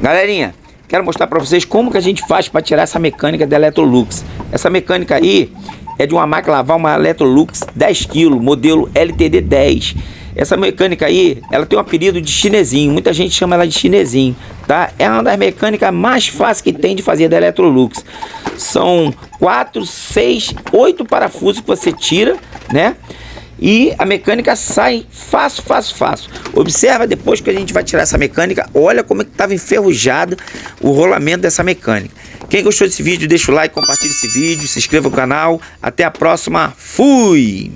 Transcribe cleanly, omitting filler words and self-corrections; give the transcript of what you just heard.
Galerinha, quero mostrar para vocês como que a gente faz para tirar essa mecânica da Electrolux. Essa mecânica aí é de uma máquina lavar, uma Electrolux 10 kg, modelo LTD 10. Essa mecânica aí, ela tem um apelido de chinesinho, muita gente chama ela de chinesinho, tá? É uma das mecânicas mais fáceis que tem de fazer da Electrolux. São 4, 6, 8 parafusos que você tira, né? E a mecânica sai fácil, fácil, fácil. Observa depois que a gente vai tirar essa mecânica, olha como é que estava enferrujado o rolamento dessa mecânica. Quem gostou desse vídeo, deixa o like, compartilha esse vídeo, se inscreva no canal. Até a próxima, fui!